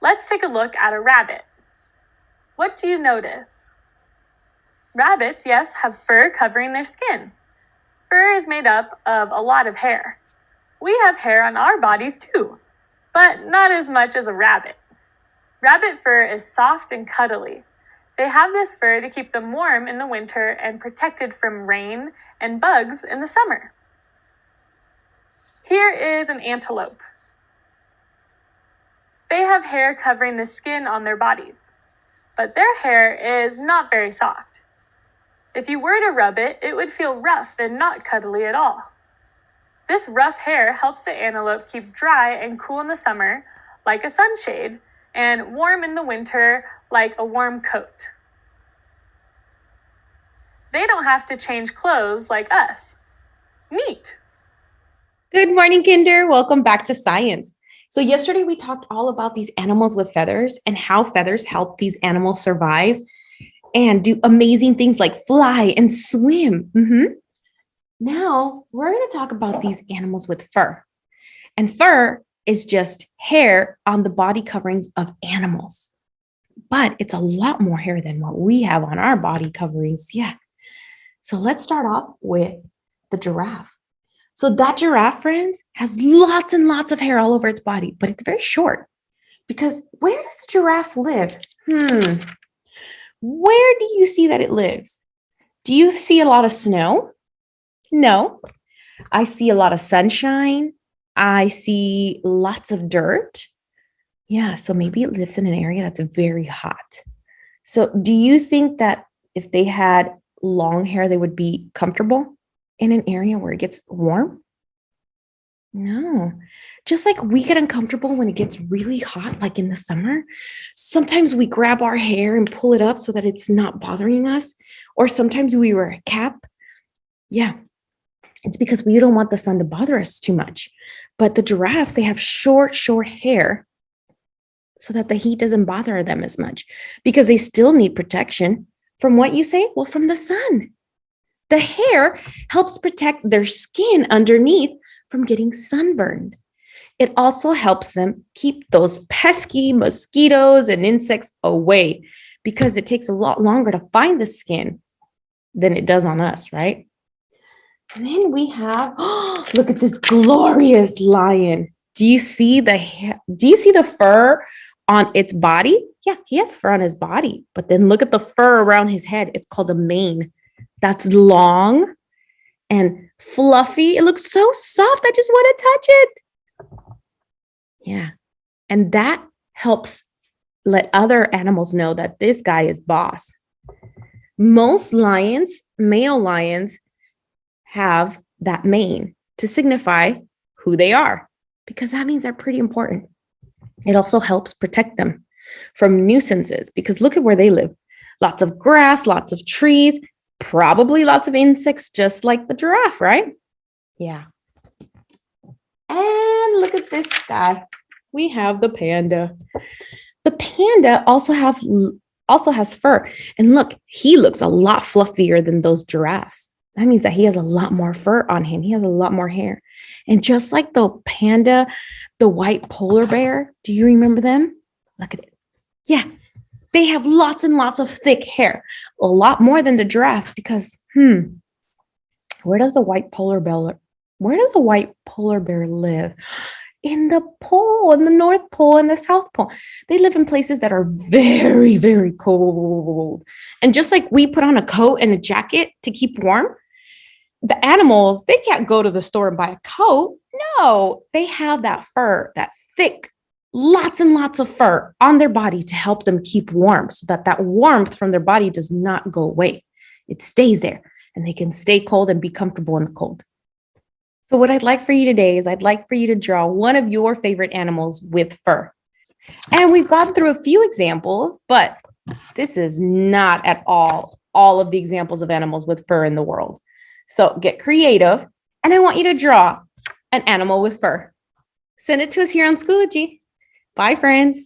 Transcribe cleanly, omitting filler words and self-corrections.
Let's take a look at a rabbit. What do you notice? Rabbits, yes, have fur covering their skin. Fur is made up of a lot of hair. We have hair on our bodies too, but not as much as a rabbit. Rabbit fur is soft and cuddly. They have this fur to keep them warm in the winter and protected from rain and bugs in the summer. Here is an antelope. They have hair covering the skin on their bodies, but their hair is not very soft. If you were to rub it, it would feel rough and not cuddly at all. This rough hair helps the antelope keep dry and cool in the summer, like a sunshade, and warm in the winter, like a warm coat. They don't have to change clothes like us. Neat! Good morning, Kinder. Welcome back to science. So yesterday we talked all about these animals with feathers and how feathers help these animals survive and do amazing things like fly and swim. Now we're going to talk about these animals with fur. And fur is just hair on the body coverings of animals. But it's a lot more hair than what we have on our body coverings. Yeah. So let's start off with the giraffe. So that giraffe, friends, has lots and lots of hair all over its body, but it's very short. Because where does a giraffe live? Where do you see that it lives? Do you see a lot of snow? No. I see a lot of sunshine. I see lots of dirt. Yeah, so maybe it lives in an area that's very hot. So do you think that if they had long hair, they would be comfortable in an area where it gets warm? No. Just like we get uncomfortable when it gets really hot, like in the summer, sometimes we grab our hair and pull it up so that it's not bothering us. Or sometimes we wear a cap. Yeah, it's because we don't want the sun to bother us too much. But the giraffes, they have short hair so that the heat doesn't bother them as much because they still need protection. From what you say? Well, from the sun. The hair helps protect their skin underneath from getting sunburned. It also helps them keep those pesky mosquitoes and insects away because it takes a lot longer to find the skin than it does on us, right? And then we have, look at this glorious lion. Do you see the fur on its body? Yeah, he has fur on his body, but then look at the fur around his head. It's called a mane. That's long and fluffy. It looks so soft. I just want to touch it. Yeah. And that helps let other animals know that this guy is boss. Most lions, male lions, have that mane to signify who they are because that means they're pretty important. It also helps protect them from nuisances because look at where they live. Lots of grass, lots of trees, probably lots of insects, just like the giraffe, right? Yeah. And look at this guy. We have the panda. The panda also has fur. And look, he looks a lot fluffier than those giraffes. That means that he has a lot more fur on him. He has a lot more hair. And just like the panda, the white polar bear, do you remember them? Look at it. Yeah. They have lots and lots of thick hair, a lot more than the giraffes because, where does a white polar bear live? In the pole, in the North Pole and the South Pole. They live in places that are very, very cold. And just like we put on a coat and a jacket to keep warm, the animals, they can't go to the store and buy a coat. No, they have that fur, that thick, lots and lots of fur on their body to help them keep warm so that warmth from their body does not go away. It stays there and they can stay cold and be comfortable in the cold. So what I'd like for you today is I'd like for you to draw one of your favorite animals with fur. And we've gone through a few examples, but this is not at all of the examples of animals with fur in the world. So get creative and I want you to draw an animal with fur. Send it to us here on Schoology. Bye, friends.